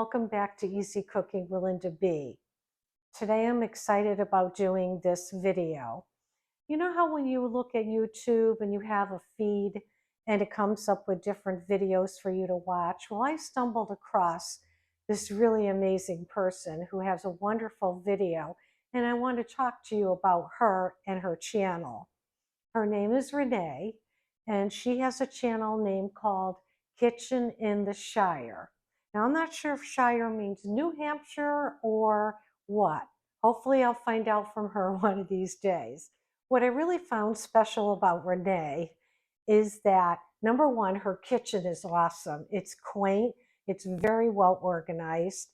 welcome back to Easy Cooking with Linda B. Today I'm excited about doing this video. You know how when you look at YouTube and you have a feed and it comes up with different videos for you to watch? Well, I stumbled across this really amazing person who has a wonderful video, and I want to talk to you about her and her channel. Her name is Renee, and she has a channel name called Kitchen in the Shire. Now, I'm not sure if Shire means New Hampshire or what. Hopefully, I'll find out from her one of these days. What I really found special about Renee is that, number one, her kitchen is awesome. It's quaint, it's very well organized,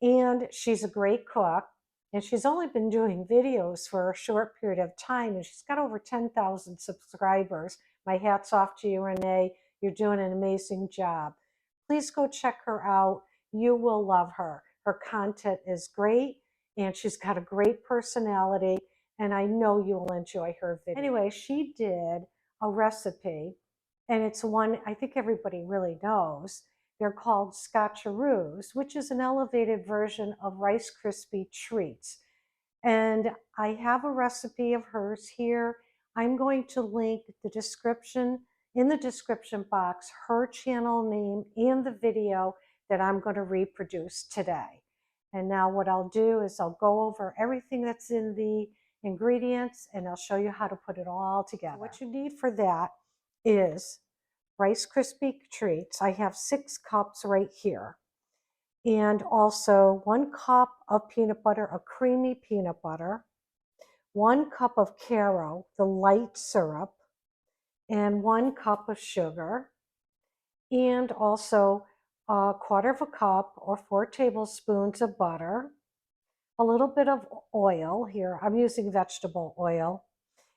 and she's a great cook. And she's only been doing videos for a short period of time, and she's got over 10,000 subscribers. My hat's off to you, Renee. You're doing an amazing job. Please go check her out. You will love her. Her content is great, and she's got a great personality, and I know you'll enjoy her video. Anyway, she did a recipe, and it's one I think everybody really knows. They're called Scotcharoos, which is an elevated version of Rice Krispie treats. And I have a recipe of hers here. I'm going to link the description in the description box, her channel name and the video that I'm going to reproduce today. And now what I'll do is I'll go over everything that's in the ingredients and I'll show you how to put it all together. What you need for that is Rice Krispie treats. I have 6 cups right here. And also 1 cup of peanut butter, a creamy peanut butter, 1 cup of Caro, the light syrup, and 1 cup of sugar, and also a 1/4 cup or 4 tablespoons of butter, a little bit of oil here. I'm using vegetable oil.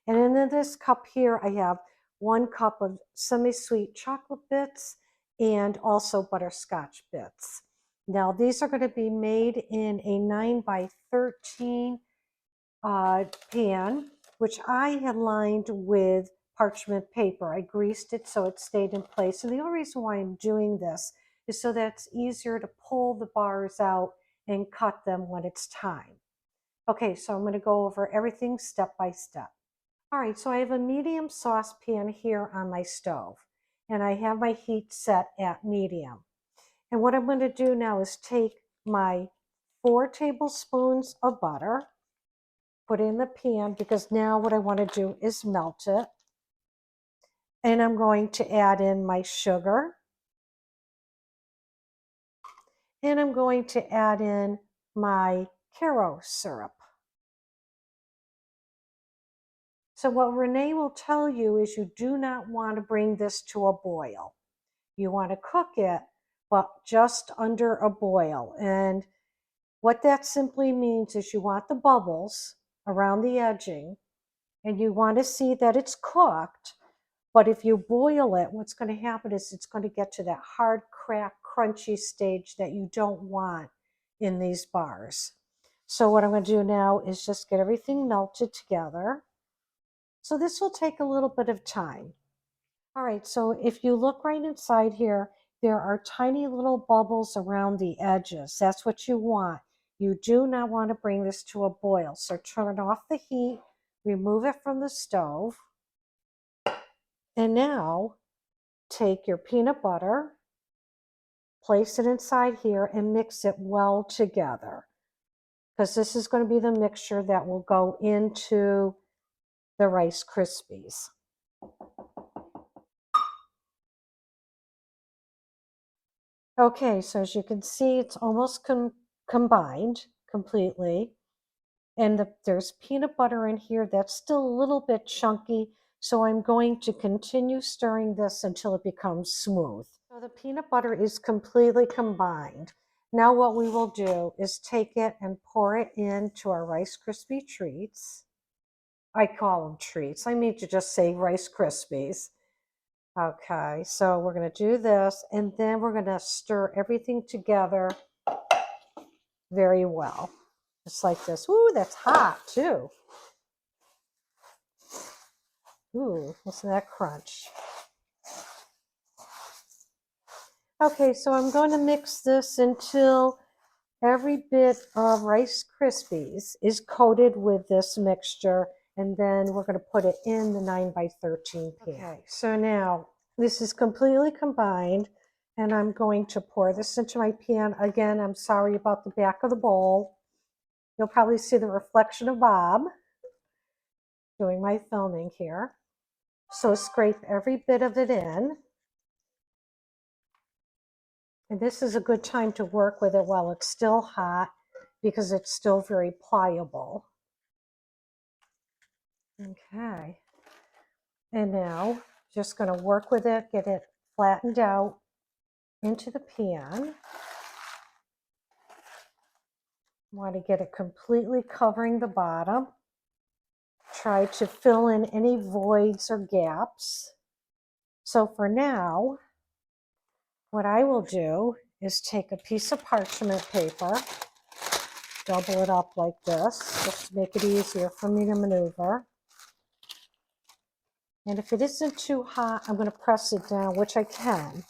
And in this cup here, I have 1 cup of semi-sweet chocolate bits and also butterscotch bits. Now, these are going to be made in a 9 by 13 pan, which I had lined with parchment paper. I greased it so it stayed in place. And the only reason why I'm doing this is so that it's easier to pull the bars out and cut them when it's time. Okay, so I'm going to go over everything step by step. All right, so I have a medium saucepan here on my stove, and I have my heat set at medium. And what I'm going to do now is take my 4 tablespoons of butter, put it in the pan, because now what I want to do is melt it. And I'm going to add in my sugar. And I'm going to add in my Caro syrup. So what Renee will tell you is you do not want to bring this to a boil. You want to cook it, but just under a boil. And what that simply means is you want the bubbles around the edging, and you want to see that it's cooked. But if you boil it, what's going to happen is it's going to get to that hard, crack, crunchy stage that you don't want in these bars. So what I'm going to do now is just get everything melted together. So this will take a little bit of time. All right, so if you look right inside here, there are tiny little bubbles around the edges. That's what you want. You do not want to bring this to a boil. So turn off the heat, remove it from the stove. And now take your peanut butter, place it inside here, and mix it well together. Because this is going to be the mixture that will go into the Rice Krispies. Okay, so as you can see, it's almost combined completely. And there's peanut butter in here that's still a little bit chunky, so I'm going to continue stirring this until it becomes smooth. So the peanut butter is completely combined. Now what we will do is take it and pour it into our Rice Krispie treats. I call them treats. I mean to just say Rice Krispies. Okay, so we're going to do this, and then we're going to stir everything together very well. Just like this. Ooh, that's hot too. Ooh, listen to that crunch. Okay, so I'm going to mix this until every bit of Rice Krispies is coated with this mixture, and then we're going to put it in the 9x13 pan. Okay, so now this is completely combined, and I'm going to pour this into my pan. Again, I'm sorry about the back of the bowl. You'll probably see the reflection of Bob doing my filming here. So scrape every bit of it in. And this is a good time to work with it while it's still hot because it's still very pliable. Okay. And now just going to work with it, get it flattened out into the pan. Want to get it completely covering the bottom. Try to fill in any voids or gaps. So for now, what I will do is take a piece of parchment paper, double it up like this, just to make it easier for me to maneuver. And if it isn't too hot, I'm going to press it down, which I can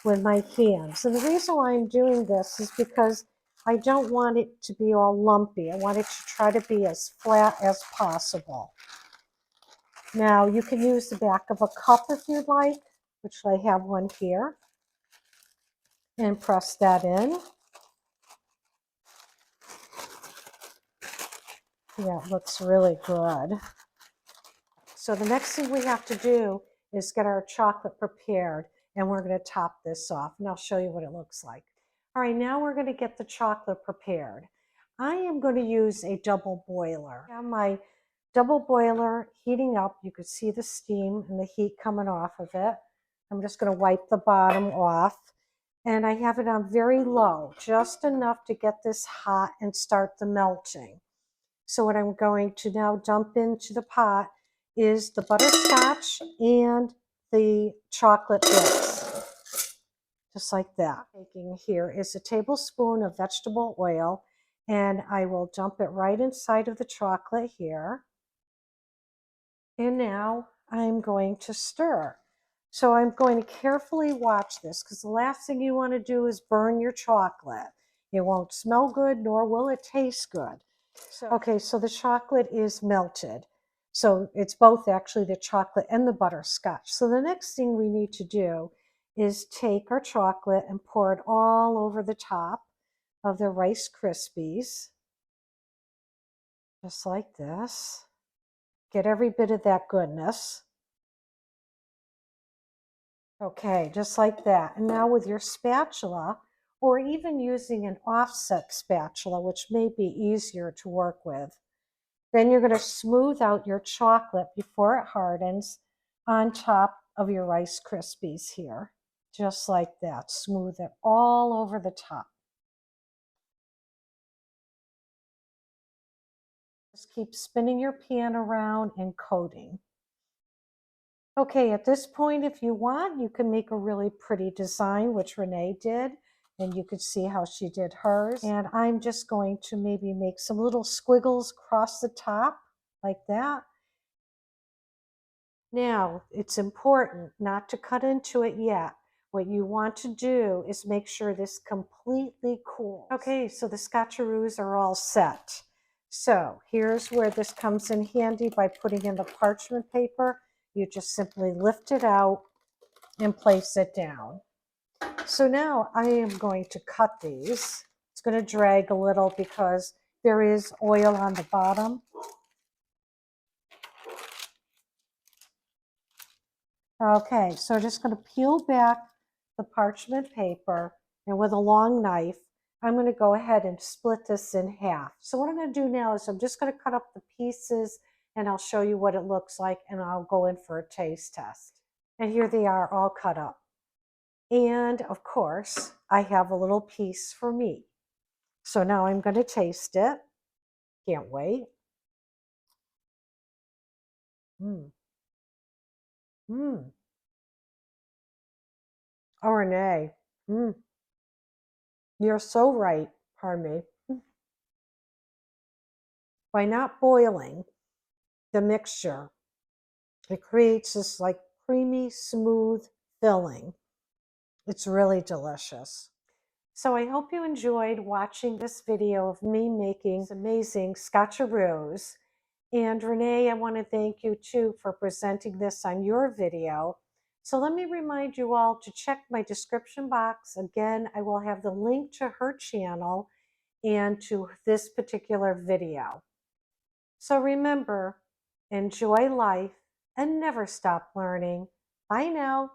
with my hands. And the reason why I'm doing this is because I don't want it to be all lumpy. I want it to try to be as flat as possible. Now, you can use the back of a cup if you'd like, which I have one here, and press that in. Yeah, it looks really good. So the next thing we have to do is get our chocolate prepared, and we're going to top this off, and I'll show you what it looks like. All right, now we're going to get the chocolate prepared. I am going to use a double boiler. I have my double boiler heating up. You can see the steam and the heat coming off of it. I'm just going to wipe the bottom off, and I have it on very low, just enough to get this hot and start the melting. So what I'm going to now dump into the pot is the butterscotch and the chocolate bits, just like that. Taking here is a tablespoon of vegetable oil, and I will dump it right inside of the chocolate here. And now I'm going to stir. So I'm going to carefully watch this because the last thing you want to do is burn your chocolate. It won't smell good, nor will it taste good. Okay, so the chocolate is melted. So it's both actually the chocolate and the butterscotch. So the next thing we need to do is take our chocolate and pour it all over the top of the Rice Krispies, just like this. Get every bit of that goodness. Okay, just like that. And now with your spatula, or even using an offset spatula, which may be easier to work with, then you're going to smooth out your chocolate before it hardens on top of your Rice Krispies here. Just like that. Smooth it all over the top. Just keep spinning your pan around and coating. Okay, at this point, if you want, you can make a really pretty design, which Renee did. And you could see how she did hers. And I'm just going to maybe make some little squiggles across the top like that. Now, it's important not to cut into it yet. What you want to do is make sure this completely cools. Okay, so the Scotcharoos are all set. So here's where this comes in handy by putting in the parchment paper. You just simply lift it out and place it down. So now I am going to cut these. It's going to drag a little because there is oil on the bottom. Okay, so just going to peel back the parchment paper, and with a long knife, I'm going to go ahead and split this in half. So what I'm going to do now is I'm just going to cut up the pieces, and I'll show you what it looks like, and I'll go in for a taste test. And here they are all cut up. And of course, I have a little piece for me. So now I'm going to taste it. Can't wait. Mmm. Mmm. Oh, Renee. Mmm. You're so right. Pardon me. By not boiling the mixture, it creates this like creamy, smooth filling. It's really delicious. So I hope you enjoyed watching this video of me making amazing Scotcharoos. And Renee, I want to thank you too for presenting this on your video. So let me remind you all to check my description box. Again, I will have the link to her channel and to this particular video. So remember, enjoy life and never stop learning. Bye now.